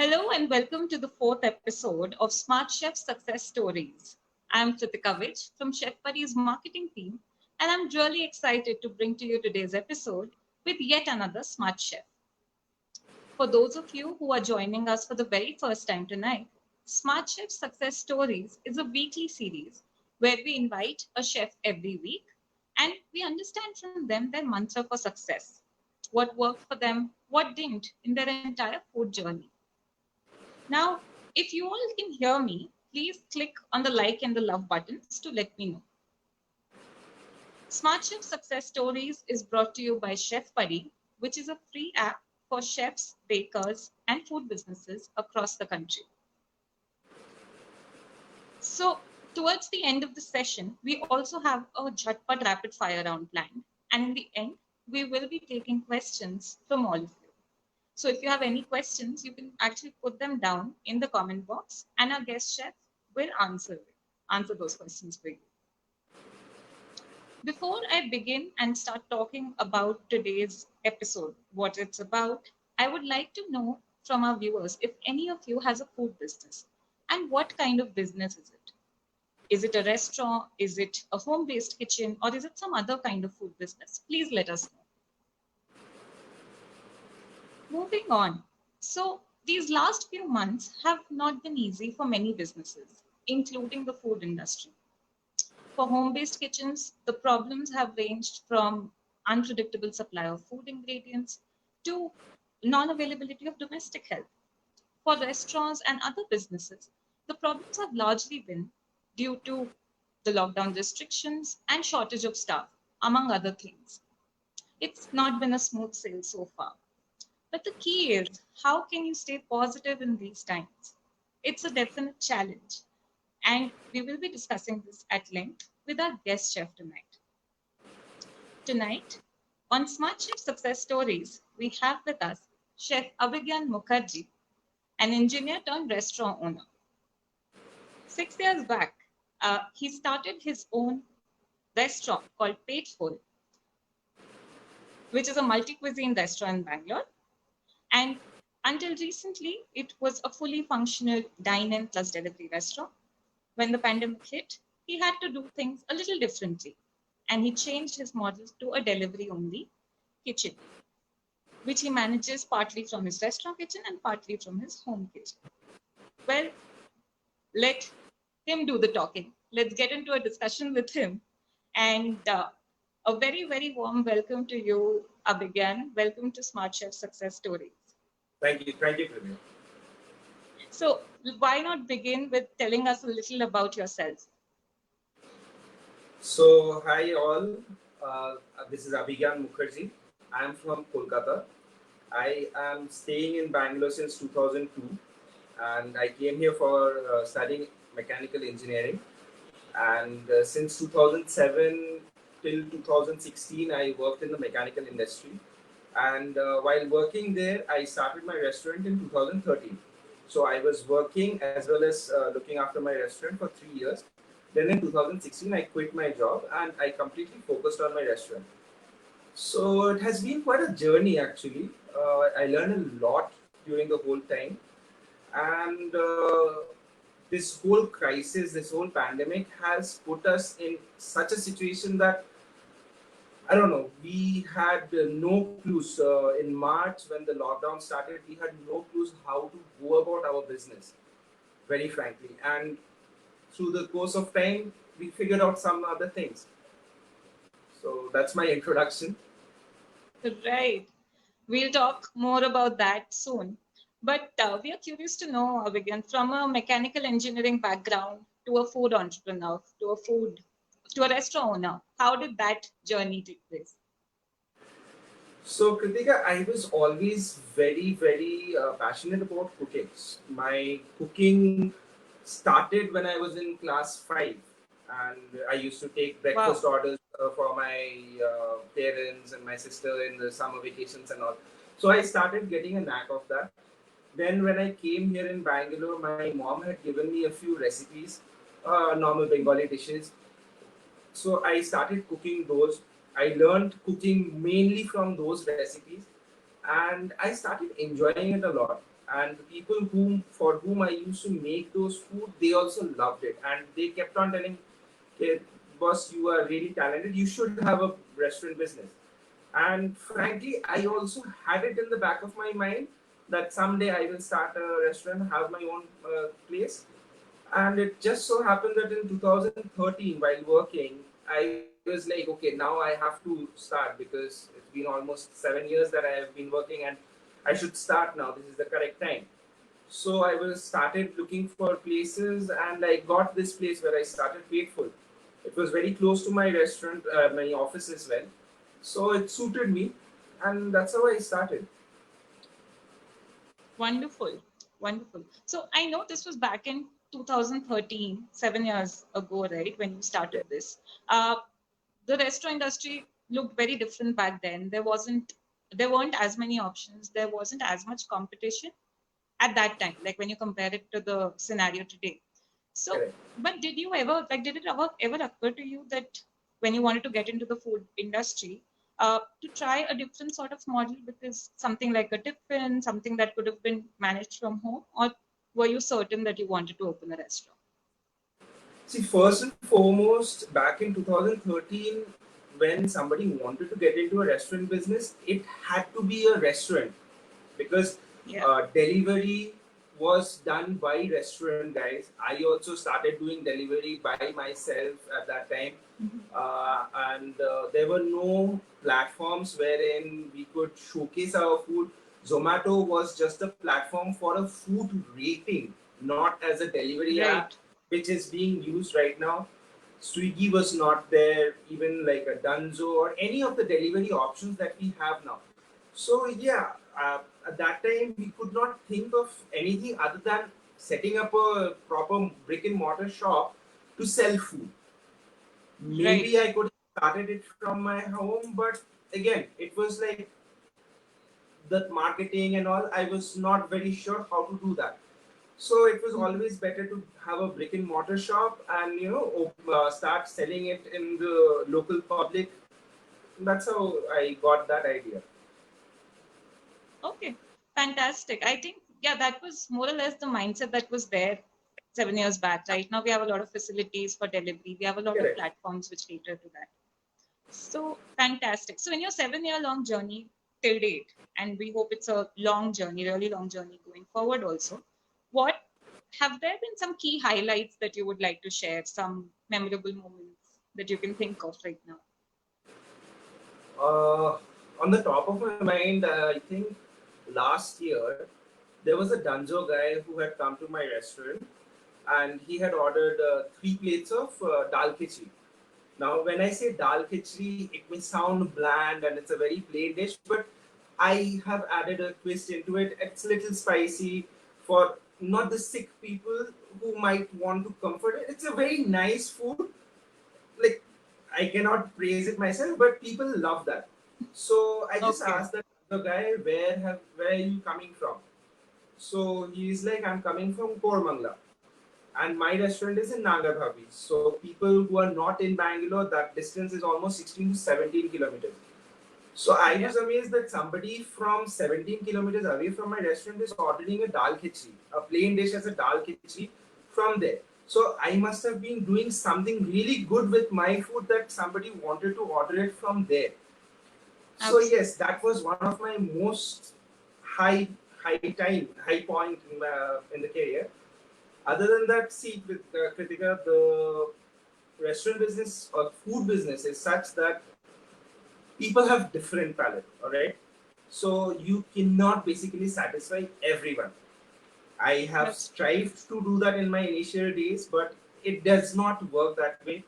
Hello and welcome to the fourth episode of Smart Chef Success Stories. I'm Kritika Vij from Chef Buddy's marketing team, and I'm really excited to bring to you today's episode with yet another Smart Chef. For those of you who are joining us for the very first time tonight, Smart Chef Success Stories is a weekly series where we invite a chef every week and we understand from them their mantra for success, what worked for them, what didn't in their entire food journey. Now, if you all can hear me, please click on the like and the love buttons to let me know. Smart Chef Success Stories is brought to you by Chef Buddy, which is a free app for chefs, bakers, and food businesses across the country. So, towards the end of the session, we also have a Jhatpat rapid fire round planned. And in the end, we will be taking questions from all of you. So if you have any questions, you can actually put them down in the comment box and our guest chef will answer those questions for you. Before I begin and start talking about today's episode, what it's about, I would like to know from our viewers if any of you has a food business and what kind of business is it? Is it a restaurant? Is it a home-based kitchen? Or is it some other kind of food business? Please let us know. Moving on. So these last few months have not been easy for many businesses, including the food industry. For home-based kitchens, the problems have ranged from unpredictable supply of food ingredients to non-availability of domestic help. For restaurants and other businesses, the problems have largely been due to the lockdown restrictions and shortage of staff, among other things. It's not been a smooth sail so far. But the key is, how can you stay positive in these times? It's a definite challenge. And we will be discussing this at length with our guest chef tonight. Tonight, on Smart Chef Success Stories, we have with us Chef Abhijnan Mukherjee, an engineer turned restaurant owner. 6 years back, he started his own restaurant called Patefull, which is a multi-cuisine restaurant in Bangalore. And until recently, it was a fully functional dine-in plus delivery restaurant. When the pandemic hit, he had to do things a little differently. And he changed his model to a delivery-only kitchen, which he manages partly from his restaurant kitchen and partly from his home kitchen. Well, let him do the talking. Let's get into a discussion with him. And a very, very warm welcome to you, Abhijnan. Welcome to Smart Chef Success Stories. Thank you, Premier. So why not begin with telling us a little about yourself? So, hi all. This is Abhijnan Mukherjee. I'm from Kolkata. I am staying in Bangalore since 2002, and I came here for studying mechanical engineering. And since 2007 till 2016, I worked in the mechanical industry. And while working there, I started my restaurant in 2013. So I was working as well as looking after my restaurant for 3 years. Then in 2016, I quit my job and I completely focused on my restaurant. So it has been quite a journey actually. I learned a lot during the whole time. And this whole crisis, this whole pandemic has put us in such a situation that I don't know. We had no clues in March when the lockdown started. We had no clues how to go about our business, very frankly. And through the course of time, we figured out some other things. So that's my introduction. Right. We'll talk more about that soon. But we are curious to know, Abhijnan, from a mechanical engineering background to a food entrepreneur, to a restaurant owner, how did that journey take place? So, Kritika, I was always very, very passionate about cooking. My cooking started when I was in class 5, and I used to take breakfast orders for my parents and my sister in the summer vacations and all. So, I started getting a knack of that. Then, when I came here in Bangalore, my mom had given me a few recipes, normal Bengali dishes. So I started cooking those. I learned cooking mainly from those recipes and I started enjoying it a lot. and the people for whom I used to make those food, they also loved it, and they kept on telling, "Okay, boss, you are really talented. You should have a restaurant business." And frankly, I also had it in the back of my mind that someday I will start a restaurant, have my own place. And it just so happened that in 2013, while working, I was like, okay, now I have to start because it's been almost 7 years that I have been working, and I should start now. This is the correct time. So I was started looking for places, and I got this place where I started Patefull. It was very close to my restaurant, my office as well. So it suited me, and that's how I started. Wonderful. Wonderful. So I know this was back in 2013, 7 years ago, right, when you Yeah, started this. Uh, the restaurant industry looked very different back then. There weren't as many options. There wasn't as much competition at that time, like when you compare it to the scenario today. So, correct. but did you ever, like, did it ever occur to you that when you wanted to get into the food industry, to try a different sort of model, because something like a tiffin, something that could have been managed from home, or were you certain that you wanted to open a restaurant? See, first and foremost, back in 2013, when somebody wanted to get into a restaurant business, it had to be a restaurant because Yeah. delivery was done by restaurant guys. I also started doing delivery by myself at that time, Mhm. and there were no platforms wherein we could showcase our food. Zomato was just a platform for a food rating, not as a delivery app, Right. which is being used right now. Swiggy was not there, even like a Dunzo or any of the delivery options that we have now. So yeah, at that time we could not think of anything other than setting up a proper brick and mortar shop to sell food. Maybe Right. I could have started it from my home, but again, it was like the marketing and all. I was not very sure how to do that. So it was Mhm. always better to have a brick and mortar shop and start selling it in the local public. That's how I got that idea. Okay. Fantastic. I think, yeah, that was more or less the mindset that was there 7 years back. Right now, we have a lot of facilities for delivery. We have a lot of Correct. platforms which cater to that. So fantastic. So in your 7 year long journey till date, and we hope it's a long journey, really long journey going forward also, what have there been some key highlights that you would like to share, some memorable moments that you can think of right now? Uh, on the top of my mind, I think last year there was a Danzo guy who had come to my restaurant and he had ordered 3 plates of dal khichdi. Now, when I say dal khichdi, it may sound bland and it's a very plain dish, but I have added a twist into it. It's a little spicy for not the sick people who might want to comfort it. It's a very nice food. Like, I cannot praise it myself, but people love that. So I just Okay. asked that the guy, where are you coming from? So he's like, I'm coming from Kormangla, and my restaurant is in Nagarbhavi. So people who are not in Bangalore, that distance is almost 16 to 17 kilometers. So I Yeah. was amazed that somebody from 17 kilometers away from my restaurant is ordering a dal khichdi, a plain dish as a dal khichdi from there. So I must have been doing something really good with my food that somebody wanted to order it from there. So yes, Absolutely. that was one of my most high high point in the career. Other than that, see, with Kritika, the restaurant business or food business is such that people have different palate. All right, so you cannot basically satisfy everyone. I have That's true. strived to do that in my initial days, but it does not work that way.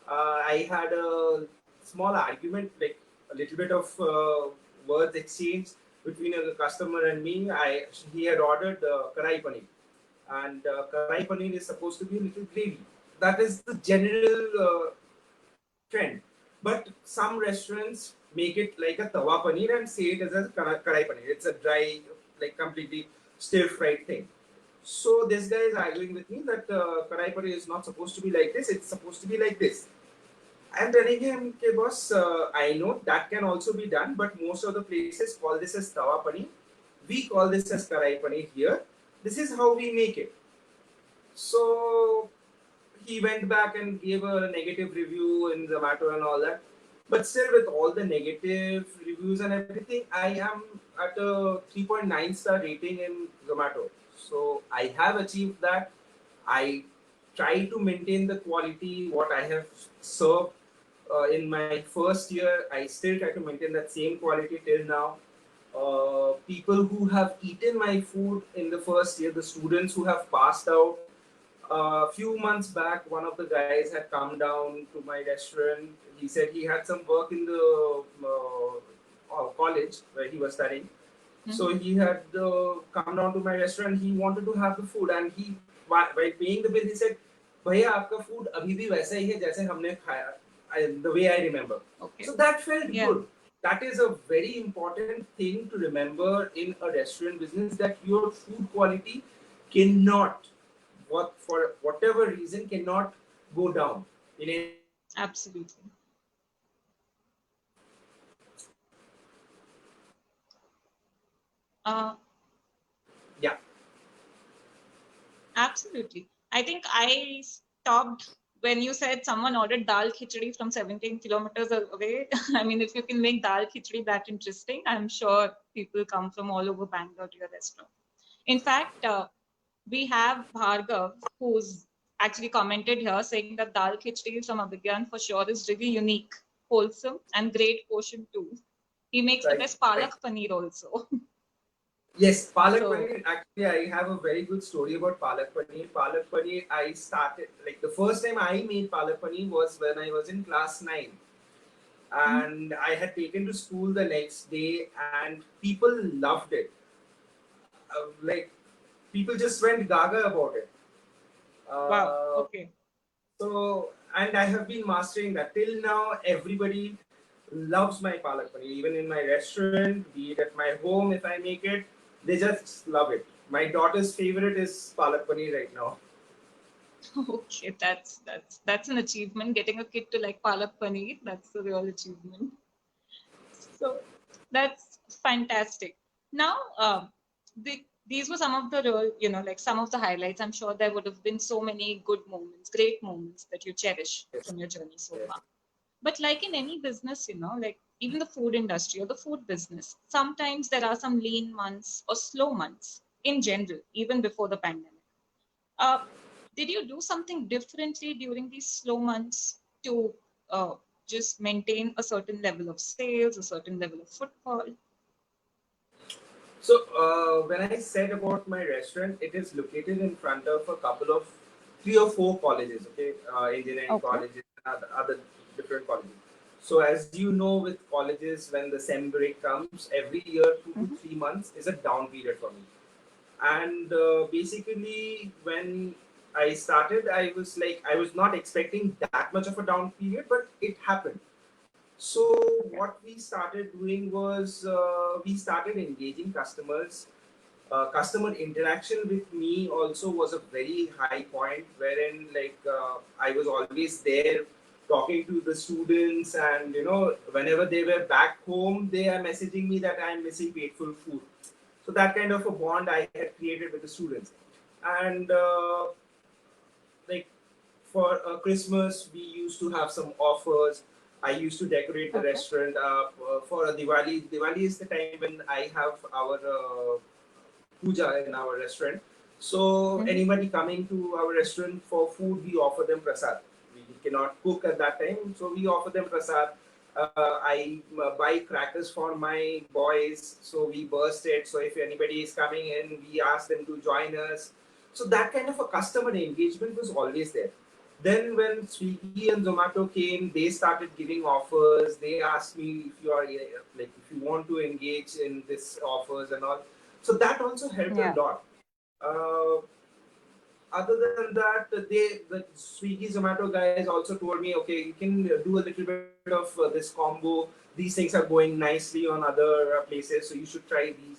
I had a small argument, like a little bit of words exchange between a customer and me. He had ordered karai paneer, and karai paneer is supposed to be a little gravy. That is the general trend. But some restaurants make it like a tawa paneer and say it as a karai paneer. It's a dry, like completely stir fried thing. So this guy is arguing with me that karai paneer is not supposed to be like this. It's supposed to be like this. I'm telling him, okay, boss, I know that can also be done, but most of the places call this as tawa paneer. We call this as karai paneer here. This is how we make it. So he went back and gave a negative review in Zomato and all that. But still, with all the negative reviews and everything, I am at a 3.9 star rating in Zomato. So I have achieved that. I try to maintain the quality what I have served in my first year. I still try to maintain that same quality till now. People who have eaten my food in the first year, the students who have passed out. A few months back, one of the guys had come down to my restaurant. He said he had some work in the college where he was studying. So he had come down to my restaurant. He wanted to have the food, and he, while paying the bill, he said, "भैया आपका food अभी भी वैसा ही है जैसे हमने खाया." The way I remember. Okay. So that felt good. That is a very important thing to remember in a restaurant business, that your food quality cannot, for whatever reason, cannot go down. Absolutely. Yeah. Absolutely. I think I stopped when you said someone ordered dal khichdi from 17 kilometers away. I mean, if you can make dal khichdi that interesting, I'm sure people come from all over Bangalore to your restaurant. In fact, we have Bhargav, who's actually commented here saying that dal khichdi from Abhijnan for sure is really unique, wholesome, and great portion too. He makes the best palak paneer also. Yes, palak paneer. Actually, I have a very good story about palak paneer. Palak paneer, I started, like, the first time I made palak paneer was when I was in class 9. And I had taken to school the next day, and people loved it. Like, people just went gaga about it. Wow, okay. So, and I have been mastering that. Till now, everybody loves my palak paneer. Even in my restaurant, be it at my home, if I make it, they just love it. My daughter's favorite is palak paneer right now. Okay, that's an achievement. Getting a kid to like palak paneer, that's the real achievement. So that's fantastic. Now, these were some of the real, like some of the highlights. I'm sure there would have been so many good moments, great moments that you cherish from your journey so far. But like in any business, like even the food industry or the food business, sometimes there are some lean months or slow months in general, even before the pandemic. Did you do something differently during these slow months to just maintain a certain level of sales, a certain level of footfall? So when I said about my restaurant, it is located in front of a couple of 3 or 4 colleges, okay, engineering colleges, other different colleges. So as you know, with colleges, when the sem break comes, every year 2 to 3 months is a down period for me. And basically, when I started, I was not expecting that much of a down period, but it happened. So what we started doing was we started engaging customers. Customer interaction with me also was a very high point, wherein I was always there talking to the students, and whenever they were back home, they are messaging me that I am missing Patefull food. So that kind of a bond I had created with the students. And like for Christmas, we used to have some offers. I used to decorate the restaurant for a Diwali. Diwali is the time when I have our puja in our restaurant. So anybody coming to our restaurant for food, we offer them prasad. We cannot cook at that time, so we offer them prasad. I buy crackers for my boys, so we burst it. So if anybody is coming in, we ask them to join us. So that kind of a customer engagement was always there. Then when Swiggy and Zomato came, they started giving offers. They asked me if you are if you want to engage in this offers and all. So that also helped a lot. Other than that, the Swiggy Zomato guys also told me, okay, you can do a little bit of this combo. These things are going nicely on other places, so you should try these.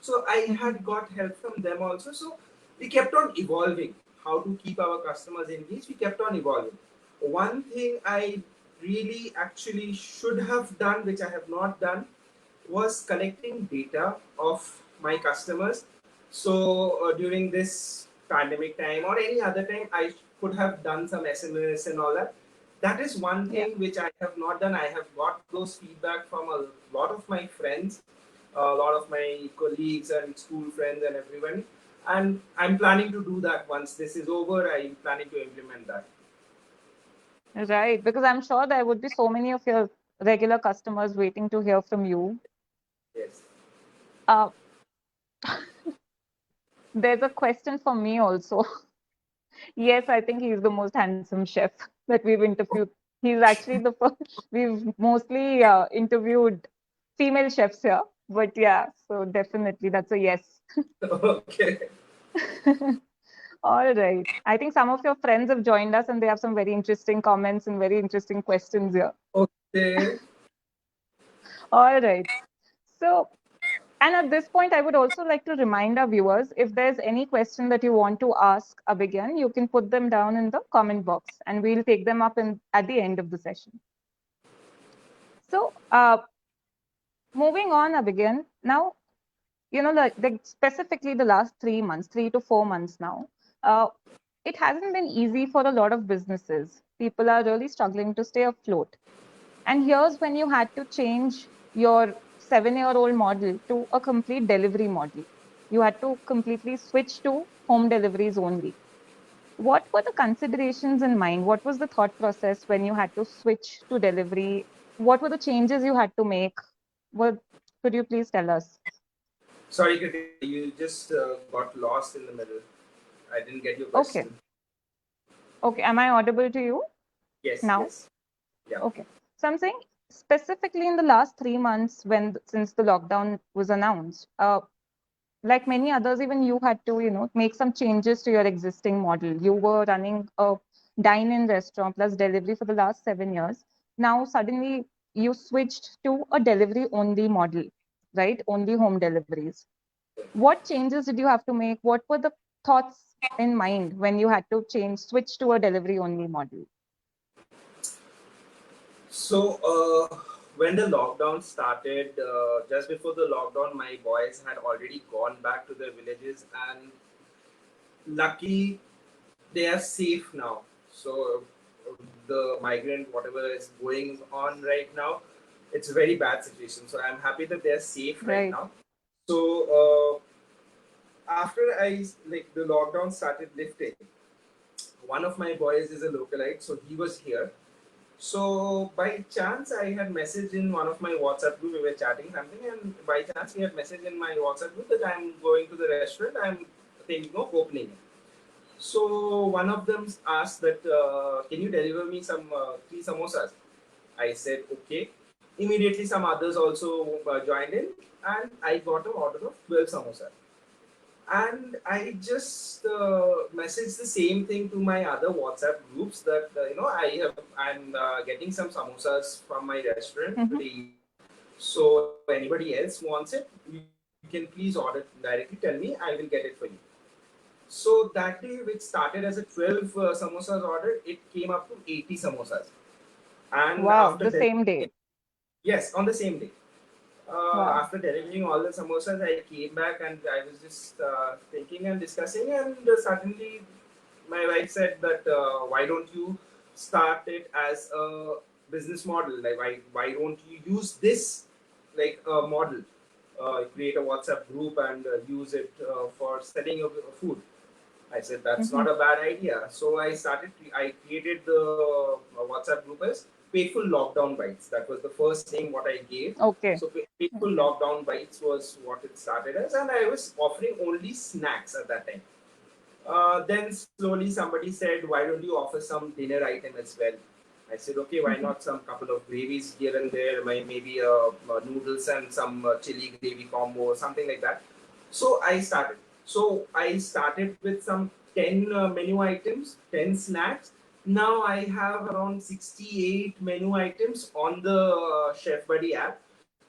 So I had got help from them also. So we kept on evolving. How to keep our customers engaged, we kept on evolving. One thing I really actually should have done, which I have not done, was collecting data of my customers. So during this pandemic time or any other time, I could have done some SMS and all that. That is one Yeah. thing which I have not done. I have got those feedback from a lot of my friends, a lot of my colleagues and school friends and everyone. And I'm planning to do that once this is over. I'm planning to implement that. Right. Because I'm sure there would be so many of your regular customers waiting to hear from you. Yes. Uh, there's a question for me also. Yes, I think he's the most handsome chef that we've interviewed. He's actually the first, we've mostly interviewed female chefs here. But yeah, so definitely that's a yes. Okay. All right. I think some of your friends have joined us and they have some very interesting comments and very interesting questions here. Okay. All right. So, and at this point, I would also like to remind our viewers, if there's any question that you want to ask Abhijnan, you can put them down in the comment box and we'll take them up at the end of the session. So, moving on, Abhijnan, now, specifically the last 3 months, 3 to 4 months now, uh, it hasn't been easy for a lot of businesses. People are really struggling to stay afloat. And here's when you had to change your 7-year-old model to a complete delivery model. You had to completely switch to home deliveries only. What were the considerations in mind? What was the thought process when you had to switch to delivery? What were the changes you had to make? What could you please tell us? Sorry, Kritika, you just got lost in the middle. I didn't get your Okay. question. Okay. Am I audible to you Yes, now? yes. Yeah. Okay. So I'm saying specifically in the last 3 months since the lockdown was announced, like many others, even you had to, make some changes to your existing model. You were running a dine-in restaurant plus delivery for the last 7 years. Now suddenly you switched to a delivery-only model, right? Only home deliveries. What changes did you have to make? What were the thoughts in mind when you had to switch to a delivery-only model? So, when the lockdown started, just before the lockdown, my boys had already gone back to their villages, and luckily they are safe now. So, the migrant, whatever is going on right now, it's a very bad situation. So, I'm happy that they are safe right Right. now. So, after the lockdown started lifting, one of my boys is a localite, so he was here. So by chance, I had messaged in one of my WhatsApp group. We were chatting something, and by chance, he had messaged in my WhatsApp group that I'm going to the restaurant. I'm thinking of opening it. So one of them asked that, "Can you deliver me some 3 samosas?" I said, "Okay." Immediately, some others also joined in, and I got an order of 12 samosas. And I just messaged the same thing to my other WhatsApp groups that I'm getting some samosas from my restaurant Mm-hmm. today. So if anybody else wants it, you can please order directly. Tell me, I will get it for you. So that day, which started as a 12 samosas order, it came up to 80 samosas. And Wow, after the same delivering day. it, yes, on the same day. Wow. After delivering all the samosas, I came back and I was just thinking and discussing, and suddenly my wife said that why don't you start it as a business model? Like why don't you use this like a model? Create a WhatsApp group and use it for selling your food. I said that's Mm-hmm. not a bad idea. So I created the WhatsApp group as Patefull Lockdown Bites. That was the first name what I gave. Okay. So Patefull Okay. Lockdown Bites was what it started as, and I was offering only snacks at that time. Then slowly somebody said, "Why don't you offer some dinner item as well?" I said, "Okay, why Mm-hmm. not some couple of gravies here and there, maybe noodles and some chili gravy combo or something like that." So I started. So I started with some 10 menu items, 10 snacks. Now I have around 68 menu items on the Chef Buddy app.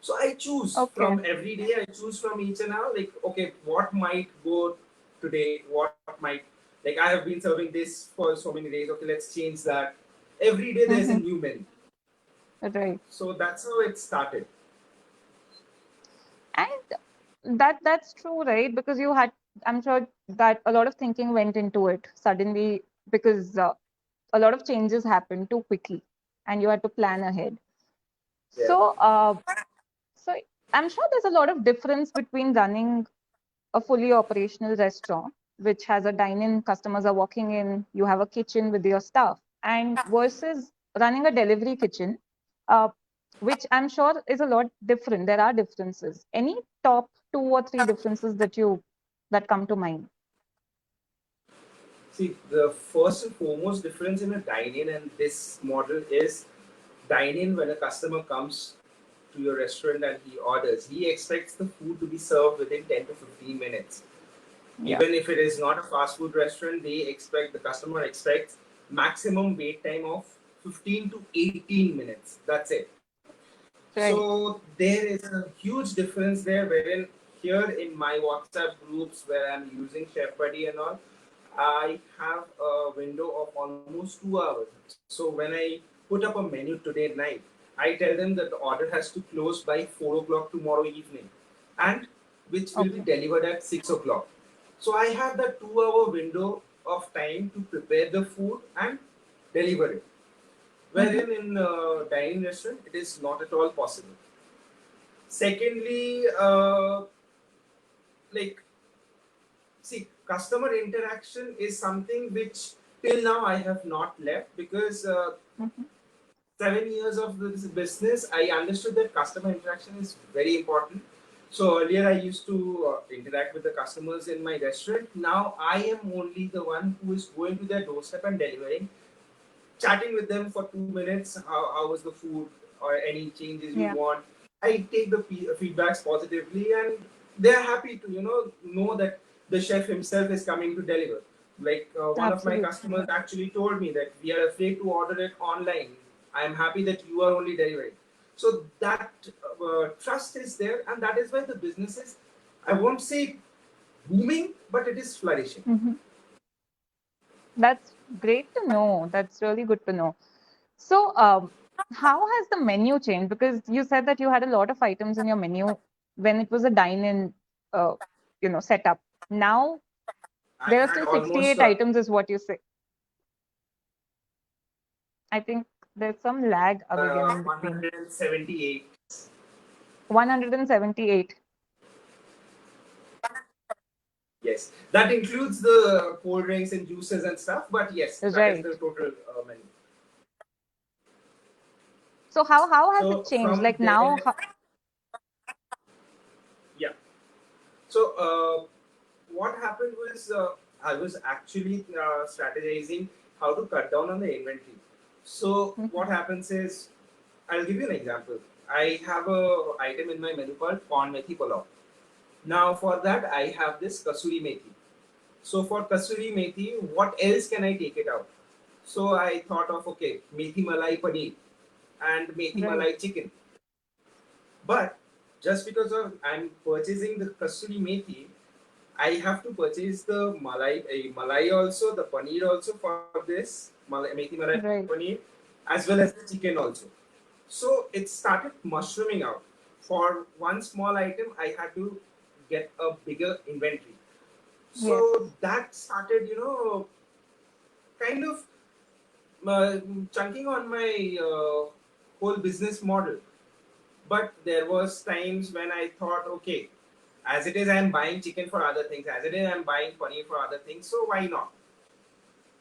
So I choose from Okay. every day. I choose from each and all. Like, okay, what might go today? What might, like, I have been serving this for so many days. Okay, let's change that. Every day there's a Mm-hmm. new menu. Right. So that's how it started. And that's true, right? Because you had, I'm sure that a lot of thinking went into it suddenly because a lot of changes happened too quickly, and you had to plan ahead. Yeah. So, so I'm sure there's a lot of difference between running a fully operational restaurant, which has a dine-in, customers are walking in, you have a kitchen with your staff, and versus running a delivery kitchen, uh, which I'm sure is a lot different. There are differences. Any top 2 or 3 differences that come to mind? See, the first and foremost difference in a dine-in and this model is dine-in when a customer comes to your restaurant and he orders, he expects the food to be served within 10 to 15 minutes. Yeah, Even if it is not a fast food restaurant, the customer expects maximum wait time of 15 to 18 minutes. That's it. right. So there is a huge difference there, wherein here in my WhatsApp groups where I'm using Chef Buddy and all, I have a window of almost 2 hours. So when I put up a menu today night, I tell them that the order has to close by 4 o'clock tomorrow evening, and which will be Okay. delivered at 6 o'clock. So I have that 2 hour window of time to prepare the food and deliver it. Mm-hmm. Wherein in dining restaurant, it is not at all possible. Secondly, like, see, customer interaction is something which till now I have not left, because Mm-hmm. 7 years of this business, I understood that customer interaction is very important. So earlier I used to interact with the customers in my restaurant. Now I am only the one who is going to their doorstep and delivering, chatting with them for 2 minutes. How was the food, or any changes you Yeah, want? I take the feedbacks positively, and they are happy to know that the chef himself is coming to deliver. Like one of my absolutely. customers actually told me that we are afraid to order it online. I am happy that you are only delivering. So that trust is there, and that is why the business is, I won't say booming, but it is flourishing. Mm-hmm. That's great to know. That's really good to know. So, how has the menu changed? Because you said that you had a lot of items in your menu when it was a dine-in, uh, setup. Now I there are had still almost 68 items, is what you say. I think there's some lag, Abhijnan, in between. 178. 178. Yes, that includes the cold drinks and juices and stuff. But yes, that is Right. the total menu. So how has it So changed? from Like there, now, how, yeah. So what happened was, I was actually strategizing how to cut down on the inventory. So Mhm. what happens is, I'll give you an example. I have a item in my menu called corn methi pulao. Now for that I have this kasuri methi. So for kasuri methi, what else can I take it out? So I thought of, okay, methi malai paneer and methi Right. malai chicken. But just because of I'm purchasing the kasuri methi, I have to purchase the malai also, the paneer also for this methi malai Right. paneer, as well as the chicken also. So it started mushrooming out. For one small item, I had to get a bigger inventory. Yes. So that started, kind of uh, chunking on my whole business model. But there was times when I thought, okay, as it is, I'm buying chicken for other things. As it is, I'm buying paneer for other things. So why not?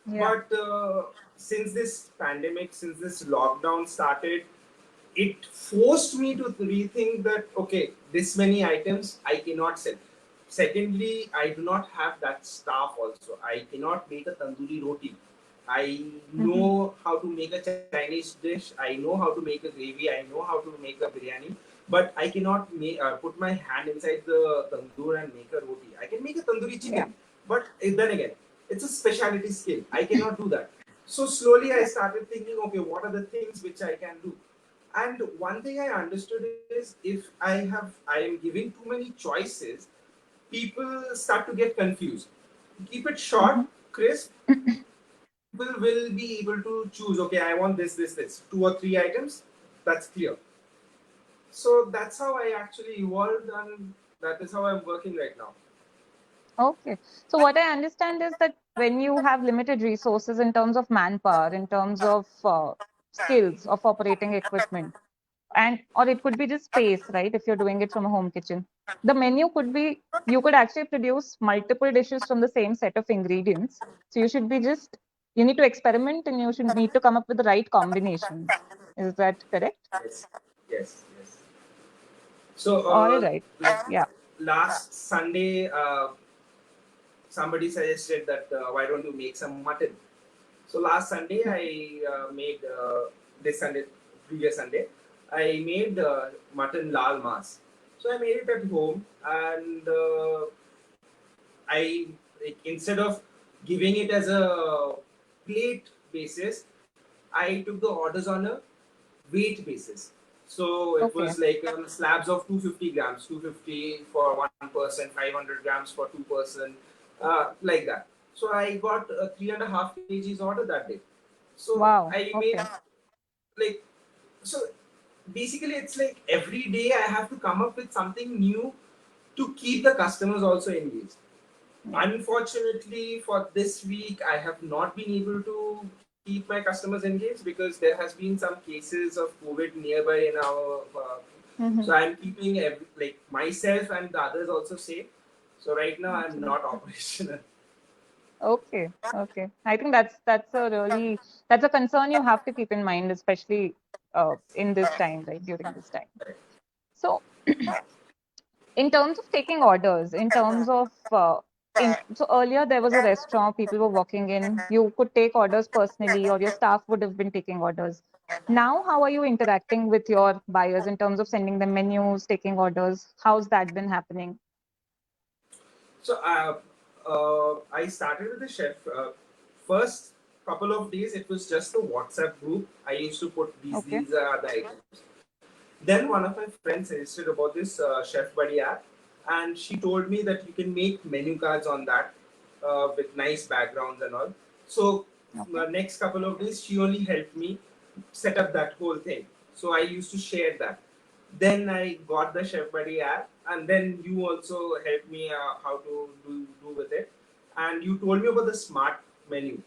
Yeah. But since this pandemic, since this lockdown started, it forced me to rethink that, okay, this many items I cannot sell. Secondly, I do not have that staff also. I cannot make a tandoori roti. I Hmm. know how to make a Chinese dish. I know how to make a gravy. I know how to make a biryani. But I cannot put my hand inside the tandoor and make a roti. I can make a tandoori Yeah. chicken. But then again, it's a specialty skill. I cannot do that. So slowly I Yeah. started thinking, okay, what are the things which I can do? And one thing I understood is, if I am giving too many choices, people start to get confused. Keep it short, Hmm. crisp. People will be able to choose. Okay, I want this, this, this. 2 or 3 items. That's clear. So that's how I actually evolved, and that is how I'm working right now. Okay. So what I understand is that when you have limited resources in terms of manpower, in terms of skills of operating equipment, and or it could be just space, right? If you're doing it from a home kitchen, the menu could be, you could actually produce multiple dishes from the same set of ingredients. So you should be just, you need to experiment and you should need to come up with the right combinations. Is that correct? Yes, yes, yes. So, All right. Yeah. last Sunday, somebody suggested that why don't you make some mutton? So last Sunday, I made this Sunday, previous Sunday, I made mutton lal mas. So I made it at home, and I, like, instead of giving it as a plate basis, I took the orders on a weight basis. So it Okay. was like slabs of 250 grams, 250 for one person, 500 grams for two person, like that. So I got 3.5 kgs order that day. So Wow. I made, Okay. like, so basically it's like every day I have to come up with something new to keep the customers also engaged. Yeah. Unfortunately, for this week, I have not been able to keep my customers engaged because there has been some cases of COVID nearby in our. Mm-hmm. So I'm keeping like myself and the others also safe. So right now I'm not Absolutely. operational. Okay, okay. I think that's a really, that's a concern you have to keep in mind, especially in this time, right? During this time. So, in terms of taking orders, in terms of so earlier there was a restaurant, people were walking in, you could take orders personally, or your staff would have been taking orders. Now, how are you interacting with your buyers in terms of sending them menus, taking orders? How's that been happening? So I started with the chef. First couple of days, it was just a WhatsApp group. I used to put Okay, these are the items. Then one of my friends suggested about this Chef Buddy app, and she told me that you can make menu cards on that with nice backgrounds and all. So okay, the next couple of days, she only helped me set up that whole thing. So I used to share that. Then I got the Chef Buddy app, and then you also helped me how to do with it. And you told me about the smart menu.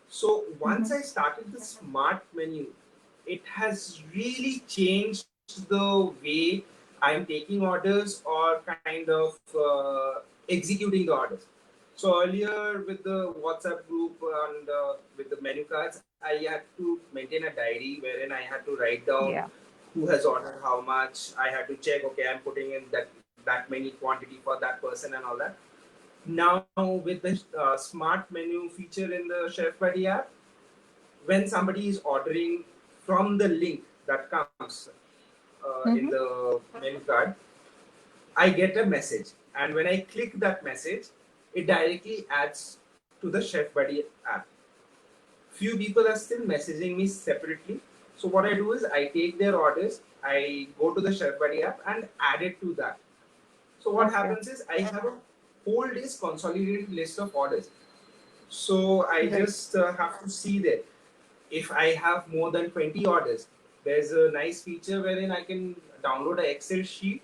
So mm-hmm. once I started the smart menu, it has really changed the way I'm taking orders or kind of executing the orders. So earlier with the WhatsApp group and with the menu cards, I had to maintain a diary wherein I had to write down Yeah. who has ordered how much. I had to check, okay, I'm putting in that many quantity for that person and all that. Now with the smart menu feature in the Chef Buddy app, when somebody is ordering from the link that comes in Mm-hmm. the menu card, I get a message, and when I click that message, it directly adds to the Chef Buddy app. Few people are still messaging me separately. So what I do is I take their orders, I go to the Chef Buddy app and add it to that. So what Okay, happens is I have a whole day's consolidated list of orders. So I right. just have to see there. If I have more than 20 orders, there's a nice feature wherein I can download an Excel sheet,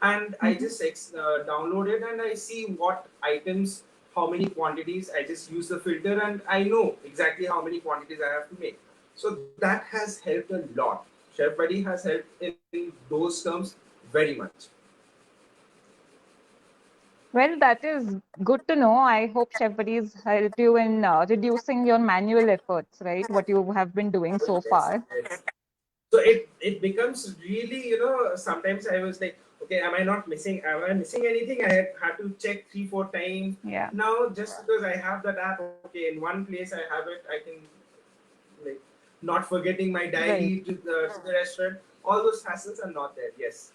and I Mm-hmm. just download it and I see what items, how many quantities. I just use the filter and I know exactly how many quantities I have to make. So that has helped a lot. Chef Buddy has helped in those terms very much. Well, that is good to know. I hope Chef Buddies helped you in reducing your manual efforts, right? What you have been doing so Yes, far. yes. So it becomes really, sometimes I was like, okay, am I missing anything? I had to check 3 4 times. Yeah, Now just because I have that app, okay, in one place I have it, I can, like, not forgetting my right. diary to the restaurant. All those hassles are not there. Yes.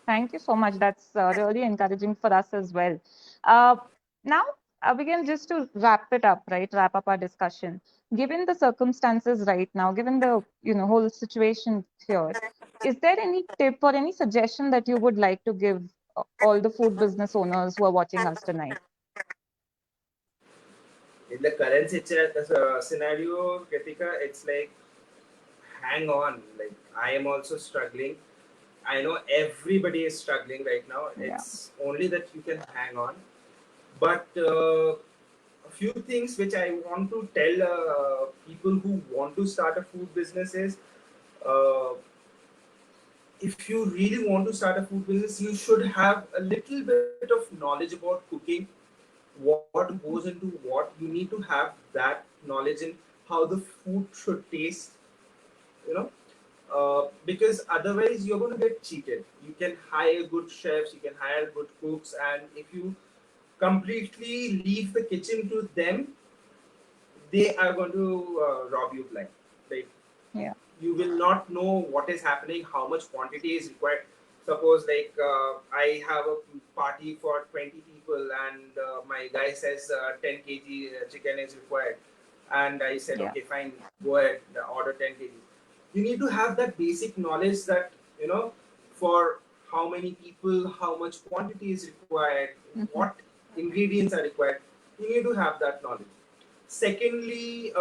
Thank you so much. That's really encouraging for us as well. Uh, now, Abhijnan, just to wrap it up, right? Wrap up our discussion. Given the circumstances right now, given the whole situation here, is there any tip or any suggestion that you would like to give all the food business owners who are watching us tonight? In the current scenario, Kritika, it's like, hang on. Like, I am also struggling. I know everybody is struggling right now. Yeah. It's only that you can hang on. But a few things which I want to tell people who want to start a food business is, uh, if you really want to start a food business, you should have a little bit of knowledge about cooking, what goes into what. You need to have that knowledge in how the food should taste, you know, because otherwise you're going to get cheated. You can hire good chefs, you can hire good cooks, and if you completely leave the kitchen to them, they are going to rob you blind. Like, Yeah. you will not know what is happening, how much quantity is required. Suppose like I have a party for 20 people and my guy says 10 kg chicken is required, and I said Yeah. okay fine, go ahead, order 10 kg. You need to have that basic knowledge that, you know, for how many people, how much quantity is required, what ingredients are required. You need to have that knowledge. Secondly,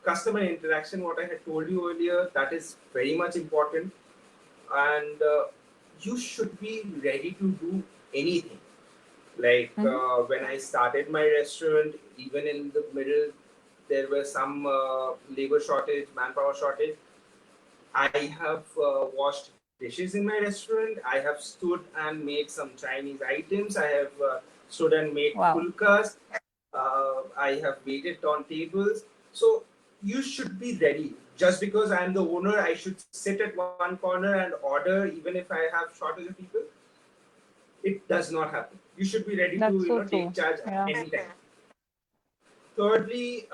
customer interaction, what I had told you earlier, that is very much important. And you should be ready to do anything. Like when I started my restaurant, even in the middle, there were some labor shortage, manpower shortage. I have washed dishes in my restaurant. I have stood and made some Chinese items. I have stood and made Wow. pulkas. I have waited on tables. So you should be ready. Just because I'm the owner, I should sit at one corner and order, even if I have shortage of people. It does not happen. You should be ready to, That's you so know, take true. charge Yeah. anytime. Thirdly,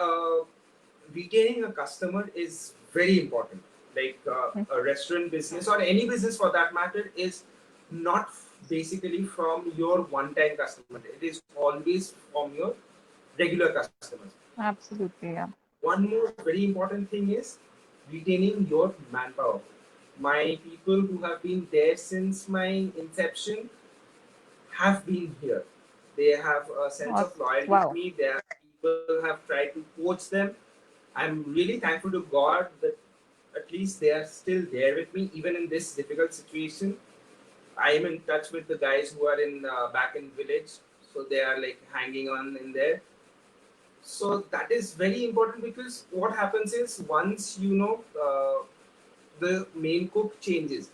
retaining a customer is very important. Like a restaurant business or any business for that matter is not basically from your one-time customer. It is always from your regular customers. Absolutely. Yeah. One more very important thing is retaining your manpower. My people who have been there since my inception have been here. They have a sense of loyalty to Wow. me. Their people have tried to coach them. I'm really thankful to God that at least they are still there with me, even in this difficult situation. I am in touch with the guys who are in back in village, so they are like hanging on in there. So that is very important because what happens is once you know the main cook changes,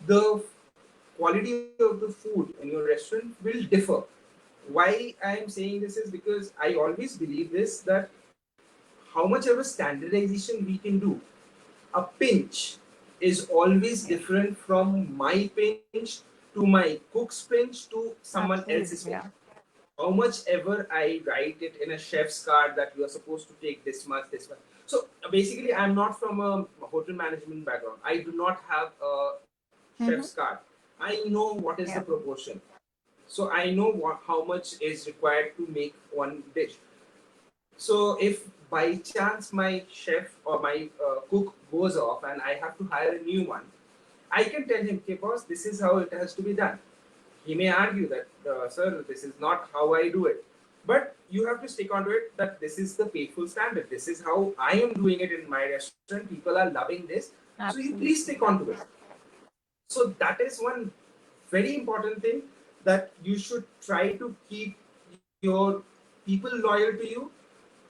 the quality of the food in your restaurant will differ. Why I am saying this is because I always believe this, that how much ever standardization we can do, a pinch is always different from my pinch to my cook's pinch to someone else's Absolutely. pinch. Yeah. How much ever I write it in a chef's card that you are supposed to take this much, this much. So basically, I'm not from a hotel management background. I do not have a chef's card. I know what is the Yeah. proportion. So I know how much is required to make one dish. So if by chance my chef or my cook goes off and I have to hire a new one, I can tell him, okay, boss, this is how it has to be done. He may argue that, sir, this is not how I do it. But you have to stick onto it that this is the Patefull standard. This is how I am doing it in my restaurant. People are loving this. So you please stick Absolutely. onto it. So that is one very important thing, that you should try to keep your people loyal to you.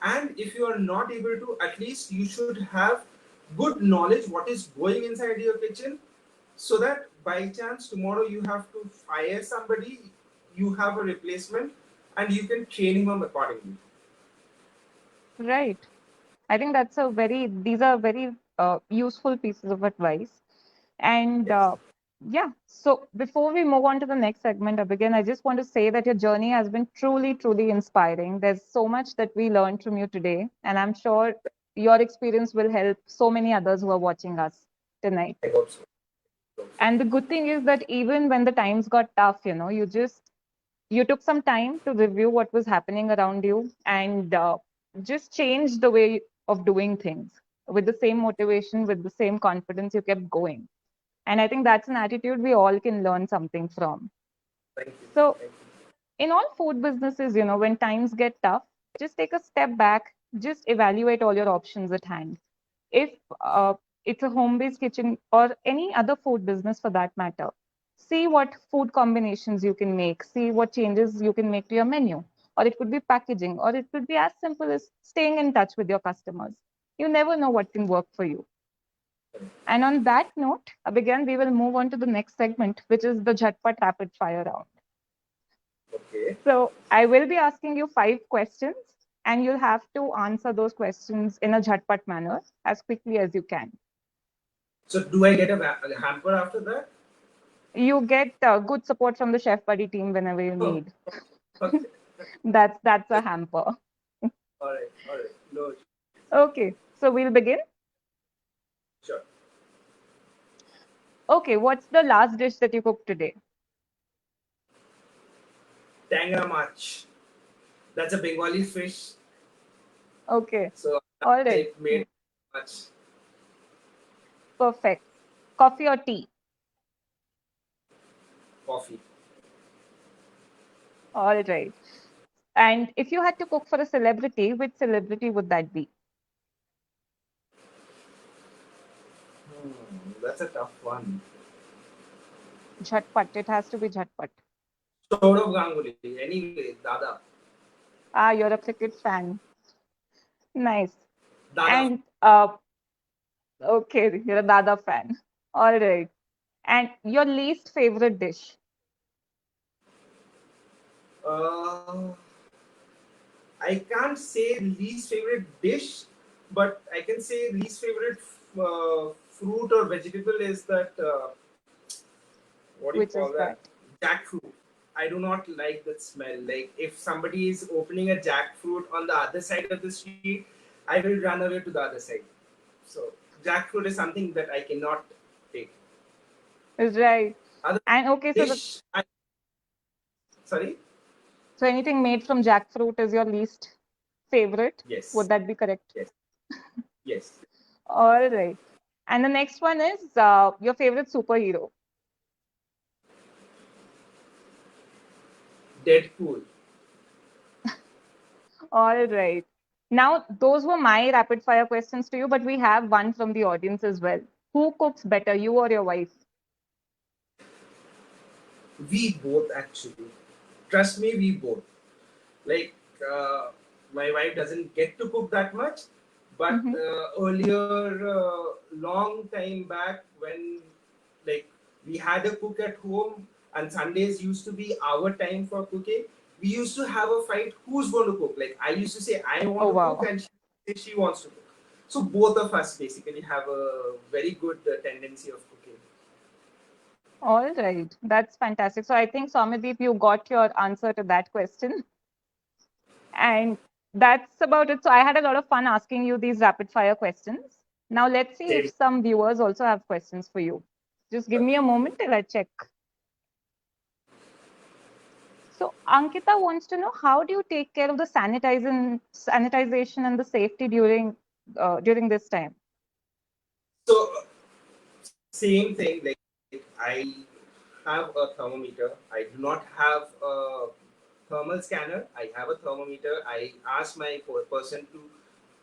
And if you are not able to, at least you should have good knowledge what is going inside your kitchen, so that by chance tomorrow you have to fire somebody, you have a replacement and you can train him accordingly. Right. I think these are very useful pieces of advice. And Yes. yeah, so before we move on to the next segment, Abhijnan, I just want to say that your journey has been truly, truly inspiring. There's so much that we learned from you today, and I'm sure your experience will help so many others who are watching us tonight. I hope so. And the good thing is that even when the times got tough, you took some time to review what was happening around you and just change the way of doing things with the same motivation, with the same confidence. You kept going, and I think that's an attitude we all can learn something from. Thank you. So Thank in all food businesses, when times get tough, just take a step back, just evaluate all your options at hand. If it's a home-based kitchen or any other food business for that matter. See what food combinations you can make, see what changes you can make to your menu, or it could be packaging, or it could be as simple as staying in touch with your customers. You never know what can work for you. And on that note, Abhijnan, we will move on to the next segment, which is the Jhatpat rapid fire round. Okay. So I will be asking you 5 questions, and you'll have to answer those questions in a Jhatpat manner as quickly as you can. So do I get a hamper after that? You get good support from the Chef Buddy team whenever you need. Okay. That's a hamper. All right. No. Okay, so we'll begin. Sure. Okay, what's the last dish that you cooked today? Tanga mach. That's a Bengali fish. Okay, So all right. I made much. Perfect. Coffee or tea? Coffee. All right. And if you had to cook for a celebrity, which celebrity would that be? That's a tough one. Jhatpat. It has to be Jhatpat. Saurav Ganguly. Anyway, Dada. Ah, you're a cricket fan. Nice. Dada. And okay, you're a Dada fan. All right. And your least favorite dish? I can't say least favorite dish, but I can say least favorite fruit or vegetable is that what do you Which call is that? Jackfruit. I do not like that smell. Like if somebody is opening a jackfruit on the other side of the street, I will run away to the other side. So jackfruit is something that I cannot take. Is right. Other And okay, so dish, sorry? so anything made from jackfruit is your least favorite? Yes. Would that be correct? Yes. Yes. All right. And the next one is your favorite superhero. Deadpool. All right. Now, those were my rapid fire questions to you, but we have one from the audience as well. Who cooks better, you or your wife? We both actually. Trust me, we both. Like my wife doesn't get to cook that much, but earlier, long time back, when like we had a cook at home and Sundays used to be our time for cooking, we used to have a fight who's going to cook. Like I used to say I want to cook and she wants to cook. So both of us basically have a very good tendency of cooking. All right, that's fantastic. So I think, Somadeep, you got your answer to that question. And that's about it. So I had a lot of fun asking you these rapid fire questions. Now let's see if some viewers also have questions for you. Just give me a moment till I check. So Ankita wants to know, how do you take care of the sanitization and the safety during this time? So same thing, like I have a thermometer. I do not have a thermal scanner. I have a thermometer. I ask my person to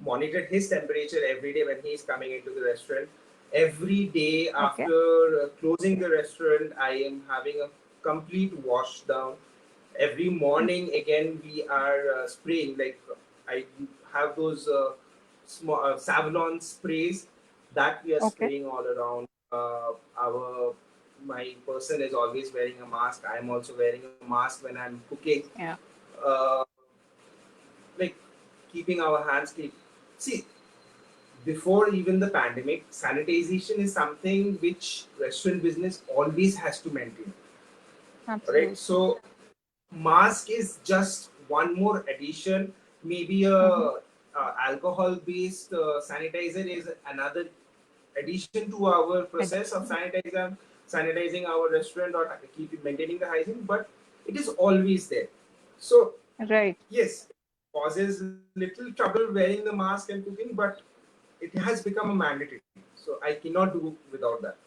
monitor his temperature every day when he is coming into the restaurant. Every day after closing the restaurant, I am having a complete wash down. Every morning, again, we are spraying. Like I have those small Savlon sprays that we are spraying all around. My person is always wearing a mask. I'm also wearing a mask when I'm cooking. Yeah. Like keeping our hands clean. See, before even the pandemic, sanitization is something which restaurant business always has to maintain. Absolutely. Right? So mask is just one more addition. Maybe a alcohol-based sanitizer is another addition to our process of sanitizing our restaurant or maintaining the hygiene, but it is always there. So yes, it causes little trouble wearing the mask and cooking, but it has become a mandatory. So I cannot do without that.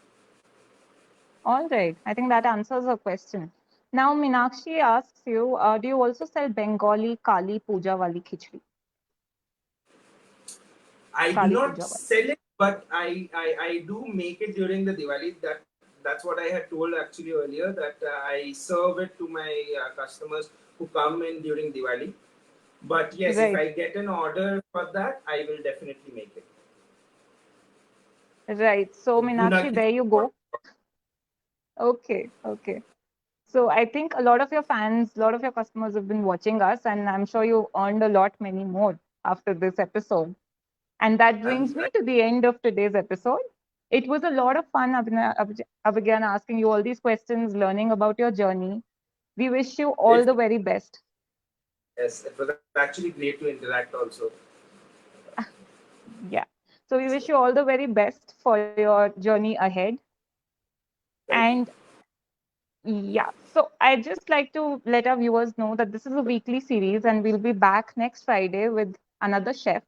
All right. I think that answers the question. Now, Meenakshi asks you, do you also sell Bengali Kali Puja Wali Khichdi? I do not sell it but I do make it during the Diwali. That's what I had told actually earlier, that I serve it to my customers who come in during Diwali. But yes, if Right, I get an order for that, I will definitely make it. right. So, Meenakshi, Unagi. there you go. Okay, okay. So I think a lot of your fans, a lot of your customers have been watching us, and I'm sure you earned a lot many more after this episode. And that brings me to the end of today's episode. It was a lot of fun, Abhijnan, asking you all these questions, learning about your journey. We wish you all It, the very best. yes, it was actually great to interact also. Yeah. So we wish you all the very best for your journey ahead. Thank you. And yeah, so I'd just like to let our viewers know that this is a weekly series, and we'll be back next Friday with another chef.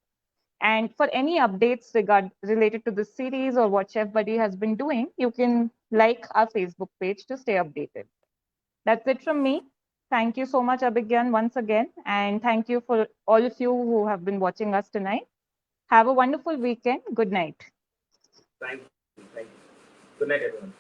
And for any updates related to this series or what Chef Buddy has been doing, you can like our Facebook page to stay updated. That's it from me. Thank you so much, Abhigyan, once again. And thank you for all of you who have been watching us tonight. Have a wonderful weekend. Good night. Thank you. Thank you. Good night, everyone.